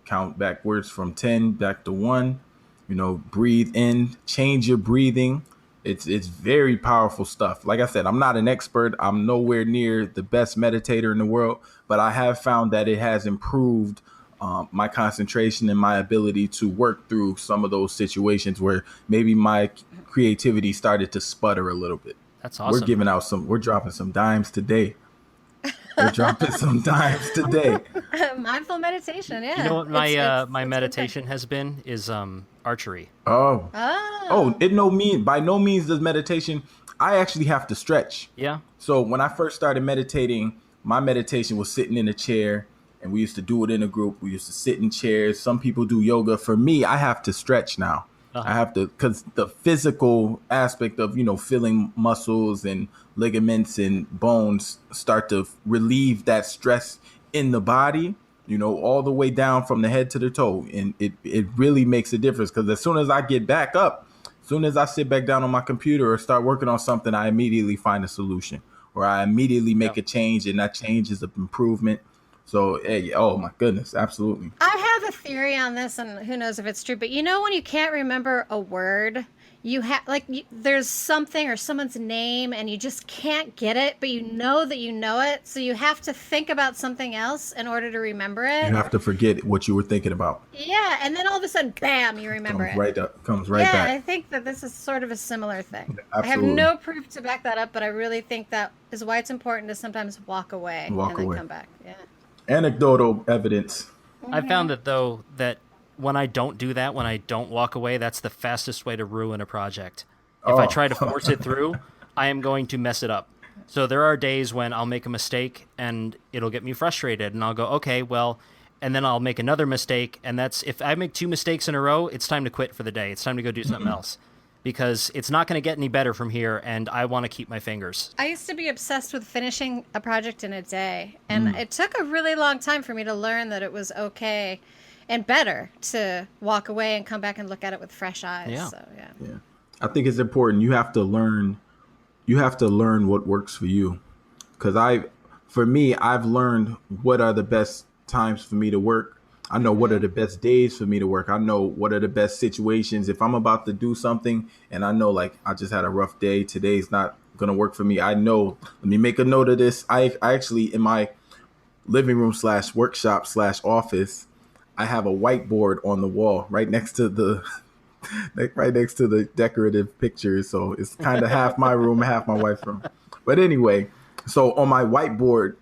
count backwards from 10 back to 1. Breathe in, change your breathing. It's very powerful stuff. Like I said, I'm not an expert. I'm nowhere near the best meditator in the world, but I have found that it has improved my concentration and my ability to work through some of those situations where maybe my creativity started to sputter a little bit. That's awesome. We're dropping some dimes today. We're dropping some dimes today. Mindful meditation, yeah. You know what my It's my a good meditation has been is archery. Oh, thing. by no means does meditation. I actually have to stretch. Yeah. So when I first started meditating, my meditation was sitting in a chair, and we used to do it in a group. We used to sit in chairs. Some people do yoga. For me, I have to stretch now. I have to, because the physical aspect of, feeling muscles and ligaments and bones start to relieve that stress in the body, all the way down from the head to the toe. And it really makes a difference, because as soon as I get back up, as soon as I sit back down on my computer or start working on something, I immediately find a solution, or I immediately make a change, and that change is an improvement. So, hey, oh my goodness, absolutely. I have a theory on this, and who knows if it's true, but when you can't remember a word, there's something or someone's name and you just can't get it, but you know that you know it, so you have to think about something else in order to remember You it. have to forget what you were thinking about. Yeah, and then all of a sudden, bam, you remember Comes it. right up, comes right Yeah, back. I think that this is sort of a similar thing. I have Absolutely. no proof to back that up, but I really think that is why it's important to sometimes walk away Walk and then away. come back. Yeah. Anecdotal evidence. I found that though that when I don't do that, when I don't walk away, that's the fastest way to ruin a project. If I try to force it through, I am going to mess it up. So there are days when I'll make a mistake and it'll get me frustrated, and I'll go, okay, well, and then I'll make another mistake, and that's if I make 2 mistakes in a row, it's time to quit for the day. It's time to go do something else because it's not going to get any better from here, and I want to keep my fingers. I used to be obsessed with finishing a project in a day, and it took a really long time for me to learn that it was okay and better to walk away and come back and look at it with fresh eyes. Yeah. So, yeah. Yeah. I think it's important. You have to learn what works for you. Cause for me, I've learned what are the best times for me to work. I know what are the best days for me to work. I know what are the best situations. If I'm about to do something and I know like I just had a rough day, today's not going to work for me. I know, let me make a note of this. I actually in my living room / workshop / office, I have a whiteboard on the wall right next to the decorative pictures. So it's kind of half my room, half my wife's room. But anyway, so on my whiteboard,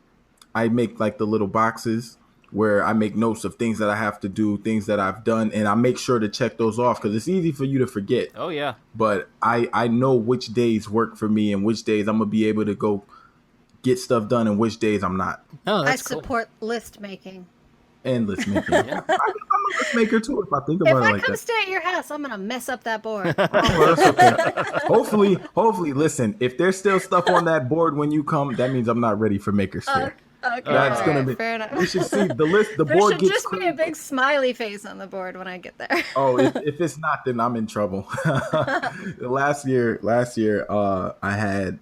I make like the little boxes where I make notes of things that I have to do, things that I've done, and I make sure to check those off because it's easy for you to forget. Oh, yeah. But I know which days work for me and which days I'm going to be able to go get stuff done and which days I'm not. Oh, I that's cool. support list making. And list making. I'm a list maker too if I think If about it I like come that. stay at your house, I'm going to mess up that board. Oh, well, that's okay. Hopefully, listen, if there's still stuff on that board when you come, that means I'm not ready for Maker's Fair. Okay, That's gonna alright, be. fair enough. You should see the list. The There board should gets. just be a big smiley face on the board when I get there. Oh, if it's not, then I'm in trouble. last year, I had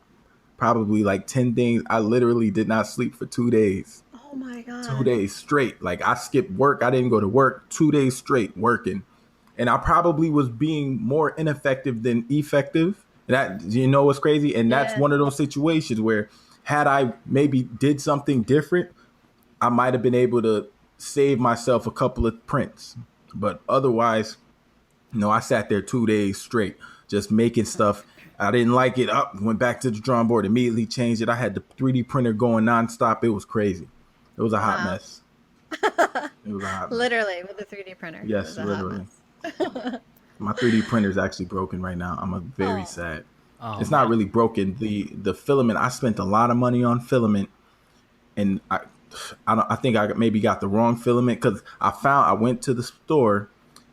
probably like 10 things. I literally did not sleep for 2 days. Oh my God. 2 days straight. Like I skipped work. I didn't go to work. 2 days straight working, and I probably was being more ineffective than effective. That you know what's crazy, and that's Yeah. one of those situations where had I maybe did something different, I might have been able to save myself a couple of prints. But otherwise, no, I sat there 2 days straight just making stuff. I didn't like it. Up, went back to the drawing board, immediately changed it. I had the 3D printer going nonstop. It was crazy. It was a hot mess. It was a hot mess. Literally with a 3D printer. It Yes, was a hot literally. mess. My 3D printer is actually broken right now. I'm very sad. Oh, It's not really broken. The filament. I spent a lot of money on filament, and I think I maybe got the wrong filament because I went to the store,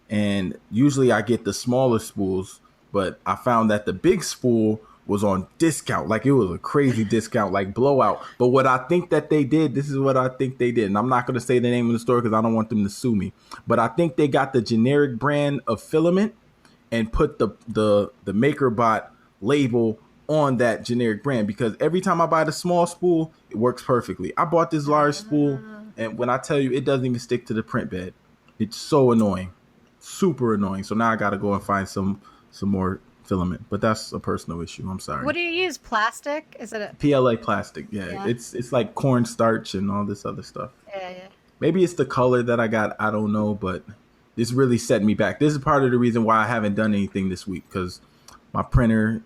and usually I get the smaller spools, but I found that the big spool was on discount. Like it was a crazy discount, like blowout. But what I think that they did, this is what I think they did, and I'm not going to say the name of the store because I don't want them to sue me. But I think they got the generic brand of filament and put the MakerBot label on that generic brand, because every time I buy the small spool, it works perfectly. I bought this large spool, and when I tell you, it doesn't even stick to the print bed. It's so annoying, super annoying. So now I got to go and find some more filament, but that's a personal issue. I'm sorry. What do you use? Plastic? Is it a PLA plastic? Yeah, Yeah. it's like cornstarch and all this other stuff. yeah. Maybe it's the color that I got. I don't know, but this really set me back. This is part of the reason why I haven't done anything this week, because my printer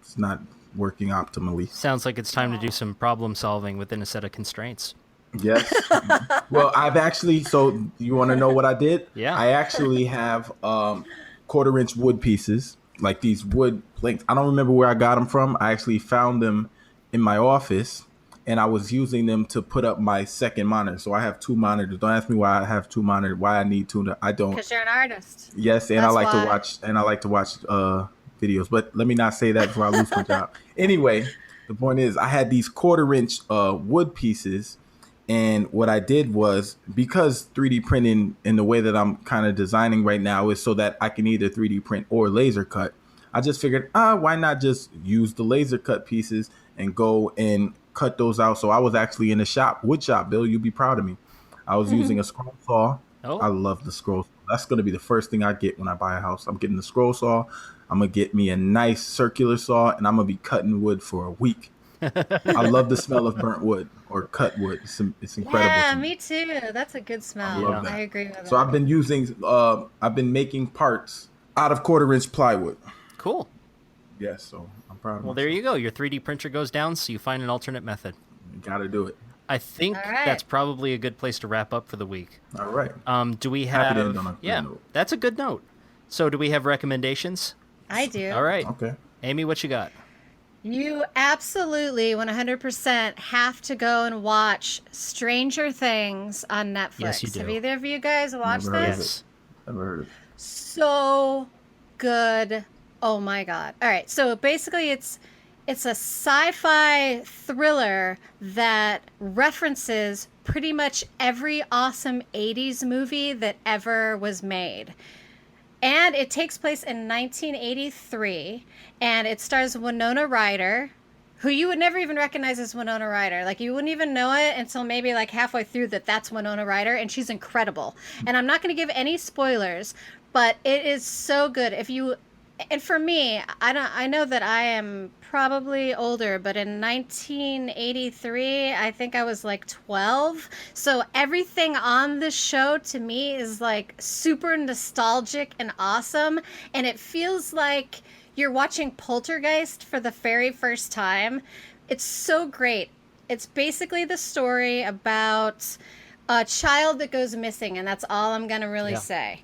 is not working optimally. Sounds like it's time to do some problem solving within a set of constraints. Yes. Well, I've actually, so you want to know what I did? Yeah. I actually have 1/4-inch wood pieces, like these wood planks. I don't remember where I got them from. I actually found them in my office, and I was using them to put up my second monitor. So I have 2 monitors. Don't ask me why I have 2 monitors, why I need 2. I don't. Because you're an artist. Yes, and That's I like why. to watch videos. But let me not say that before I lose my job. Anyway, the point is, I had these 1/4-inch wood pieces, and what I did was, because 3D printing in the way that I'm kind of designing right now is so that I can either 3D print or laser cut. I just figured, why not just use the laser cut pieces and go and cut those out. So I was actually in the wood shop. Bill, you'd be proud of me. I was using a scroll saw. Oh. I love the scroll saw. That's going to be the first thing I get when I buy a house. I'm getting the scroll saw. I'm going to get me a nice circular saw, and I'm going to be cutting wood for a week. I love the smell of burnt wood or cut wood. It's incredible Yeah, to me. me too. That's a good I smell. love Yeah. that. I agree with So that. I've been making parts out of 1/4-inch plywood. Cool. Yes, so I'm proud of Well, myself. there you go. Your 3D printer goes down, so you find an alternate method. You got to do it. I think All right. that's probably a good place to wrap up for the week. All right. Do we Happy to have? end on a good Yeah, note. that's a good note. So, do we have recommendations? I do. All right, Okay. Amy, what you got? You absolutely 100% have to go and watch Stranger Things on Netflix. Yes, you do. Have either of you guys watched Never heard of this? Yes. Never heard of it. So good. Oh my god. All right. So basically it's a sci-fi thriller that references pretty much every awesome 80s movie that ever was made. And it takes place in 1983, and it stars Winona Ryder, who you would never even recognize as Winona Ryder. Like, you wouldn't even know it until maybe like halfway through that that's Winona Ryder, and she's incredible. And I'm not going to give any spoilers, but it is so good. And for me, I know that I am probably older, but in 1983, I think I was like 12. So everything on this show to me is like super nostalgic and awesome. And it feels like you're watching Poltergeist for the very first time. It's so great. It's basically the story about a child that goes missing, and that's all I'm going to really say.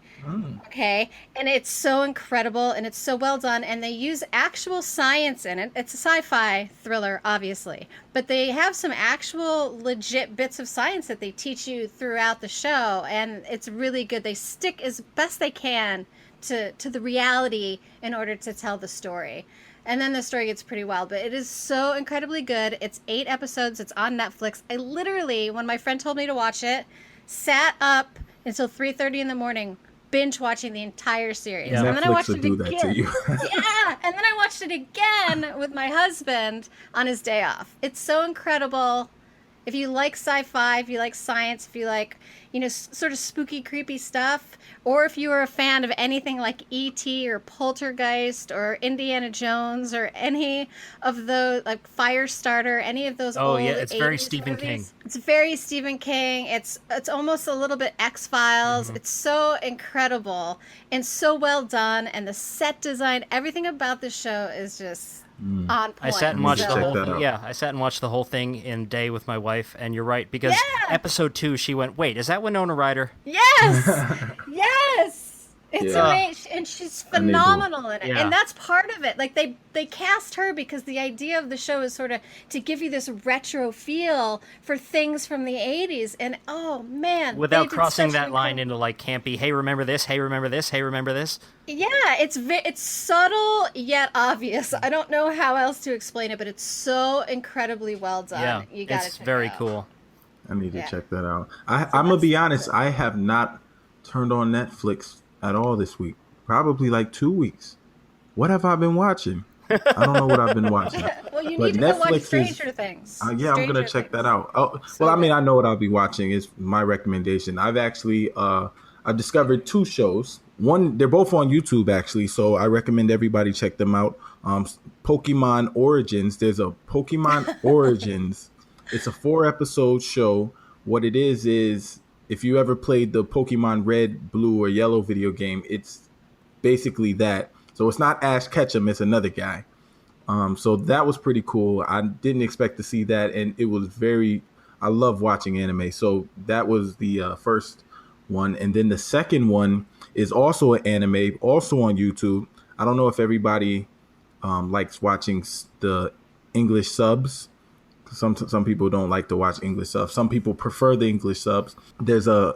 Okay, and it's so incredible and it's so well done, and they use actual science in it. It's a sci-fi thriller, obviously, but they have some actual legit bits of science that they teach you throughout the show, and it's really good. They stick as best they can to the reality in order to tell the story. And then the story gets pretty wild, but it is so incredibly good. It's 8 episodes. It's on Netflix. I literally, when my friend told me to watch it, sat up until 3:30 in the morning binge watching the entire series. Yeah. And then I Netflix watched will it do that again. to you. Yeah, and then I watched it again with my husband on his day off. It's so incredible. If you like sci-fi, if you like science, if you like, sort of spooky, creepy stuff, or if you are a fan of anything like E.T. or Poltergeist or Indiana Jones or any of those, like Firestarter, any of those Oh, old yeah, it's very 80s Stephen movies. King. It's very Stephen King. It's almost a little bit X-Files. It's so incredible and so well done, and the set design, everything about the show is just on point. I sat and need watched to the check whole that out. yeah, I sat and watched the whole thing in a day with my wife, and you're right, because Yeah. episode 2 she went, "Wait, is that Winona Ryder?" Yes, yes. It's Yeah. amazing, and she's I need to- phenomenal in it. Yeah. And that's part of it. Like they cast her because the idea of the show is sort of to give you this retro feel for things from the 80s. And oh man, Without they did crossing such that an line incredible- into like campy, "Hey, remember this? Hey, remember this? Hey, remember this?" Yeah, it's subtle yet obvious. I don't know how else to explain it, but it's so incredibly well done. Yeah, You gotta it's check very it out. cool. I need to Yeah. check that out. I'm gonna be honest. I have not turned on Netflix at all this week. Probably like 2 weeks. What have I been watching? I don't know what I've been watching. Well, you But need to go watch Netflix is- Stranger Things. Yeah, I'm gonna Stranger check that Things. out. Oh, So well, I mean, good. I know what I'll be watching. Is my recommendation. I've actually I discovered 2 shows. One, they're both on YouTube actually, so I recommend everybody check them out. Pokemon Origins. There's a Pokemon Origins. It's a 4-episode show. What it is if you ever played the Pokemon Red, Blue, or Yellow video game, it's basically that. So it's not Ash Ketchum, it's another guy. So that was pretty cool. I didn't expect to see that, and it was I love watching anime. So that was the first one. And then the second one is also an anime, also on YouTube. I don't know if everybody likes watching the English subs. Some people don't like to watch English subs. Some people prefer the English subs. There's a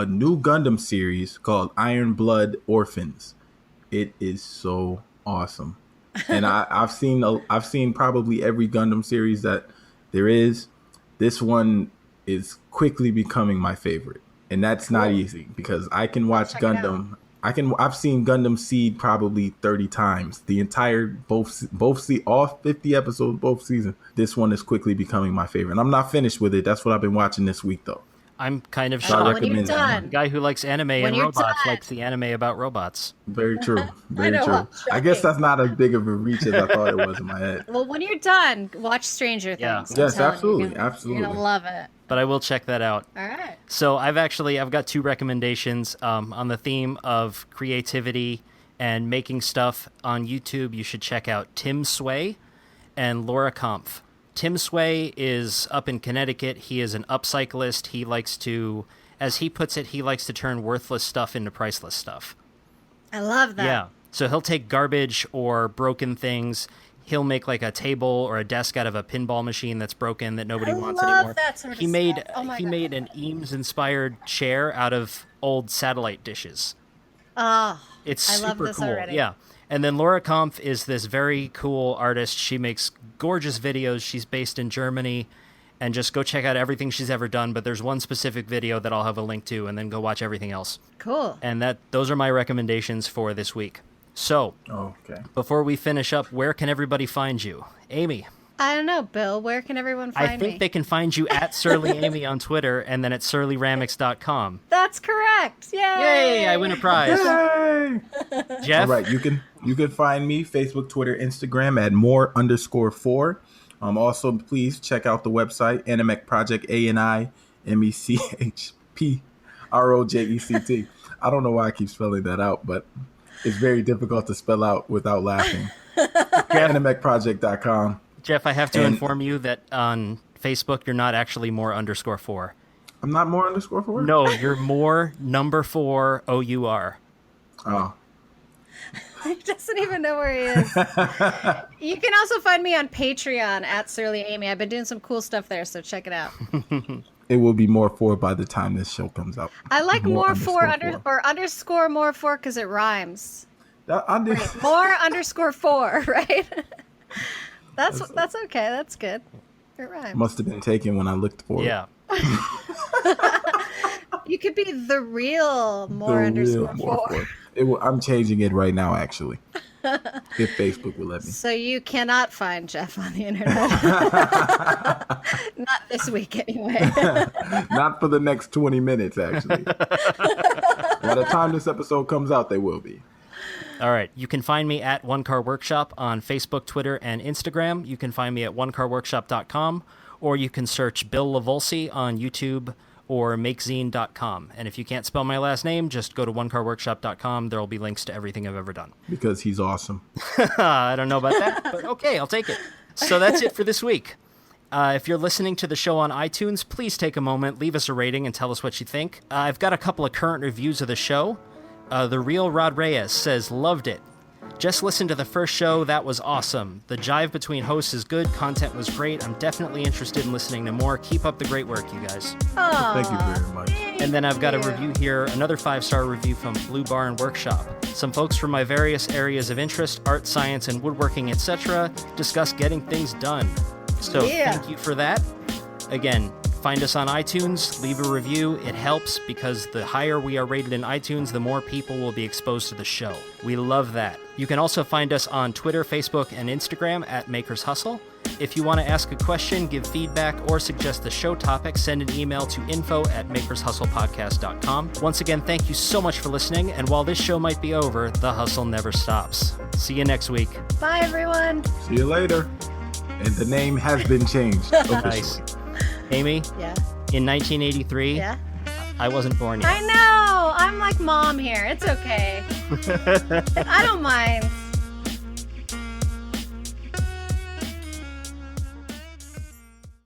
new Gundam series called Iron Blood Orphans. It is so awesome, and I've seen probably every Gundam series that there is. This one is quickly becoming my favorite, and that's not easy because I can watch check it out. Gundam. I've seen Gundam Seed probably 30 times. The entire all 50 episodes, both seasons. This one is quickly becoming my favorite. And I'm not finished with it. That's what I've been watching this week though. I'm kind of So I shocked. When you're recommend that The one. done. guy who likes anime When and you're robots done. likes the anime about robots. Very true. Very know, true. I guess shocking. that's not as big of a reach as I thought it was in my head. Well, when you're done, watch Stranger Yeah. Things. I'm Yes, telling absolutely, you, you're absolutely. gonna love it. But I will check that out. All right. So I've got 2 recommendations on the theme of creativity and making stuff on YouTube. You should check out Tim Sway and Laura Kampf. Tim Sway is up in Connecticut. He is an upcyclist. He likes to, as he puts it, he likes to turn worthless stuff into priceless stuff. I love that. Yeah. So he'll take garbage or broken things. He'll make like a table or a desk out of a pinball machine that's broken that nobody wants love anymore. that sort of he made stuff. Oh my he God. made an Eames-inspired chair out of old satellite dishes. Oh, It's I love super this cool. already. Yeah. And then Laura Kampf is this very cool artist. She makes gorgeous videos. She's based in Germany. And just go check out everything she's ever done. But there's one specific video that I'll have a link to, and then go watch everything else. cool. And those are my recommendations for this week. So, Okay. before we finish up, where can everybody find you? Amy. I don't know, Bill. Where can everyone find I think me? they can find you at surly-amy on Twitter and then at surly-ramics.com. That's correct. Yay! Yay, I win a prize. Yay! Jeff? All right, you can find me Facebook, Twitter, Instagram at more_4. Also, please check out the website Animec Project ANIMECHPROJECT. I don't know why I keep spelling that out, but it's very difficult to spell out without laughing. AnimecProject.com. Jeff, I have to And- inform you that on Facebook, you're not actually more_4. I'm not more_4? No, you're more number 4 OUR. Oh. He doesn't even know where he is. You can also find me on Patreon at Surly Amy. I've been doing some cool stuff there, so check it out. It will be more 4 by the time this show comes out. I like more four _ or underscore more 4 because it rhymes. I did. More_4, right? That's okay. That's good. It rhymes. Must have been taken when I looked for it. Yeah. You could be the real The more real underscore more 4. 4. I'm changing it right now, actually. If Facebook will let me. So you cannot find Jeff on the internet. Not this week, anyway. Not for the next 20 minutes, actually. By the time this episode comes out, they will be. All right. You can find me at One Car Workshop on Facebook, Twitter, and Instagram. You can find me at onecarworkshop.com, or you can search Bill Lavolsi on YouTube or makezine.com. And if you can't spell my last name, just go to onecarworkshop.com. There will be links to everything I've ever done. Because he's awesome. I don't know about that, but okay, I'll take it. So that's it for this week. If you're listening to the show on iTunes, please take a moment, leave us a rating, and tell us what you think. I've got a couple of current reviews of the show. The Real Rod Reyes says, loved it. Just listen to the first show. That was awesome. The jive between hosts is good. Content was great. I'm definitely interested in listening to more. Keep up the great work, you guys. Thank you very much. And then I've got a review here, another 5-star review from Blue Barn Workshop. Some folks from my various areas of interest, art, science, and woodworking, etc., discuss getting things done. So Thank you for that. Again, find us on iTunes, leave a review. It helps because the higher we are rated in iTunes, the more people will be exposed to the show. We love that. You can also find us on Twitter, Facebook, and Instagram at Makers Hustle. If you want to ask a question, give feedback, or suggest the show topic, send an email to info@makershustlepodcast.com. Once again, thank you so much for listening, and while this show might be over, the hustle never stops. See you next week. Bye, everyone. See you later. And the name has been changed officially. Nice. Amy, Yeah. in 1983, Yeah. I wasn't born yet. I know. I'm like mom here. It's okay. I don't mind.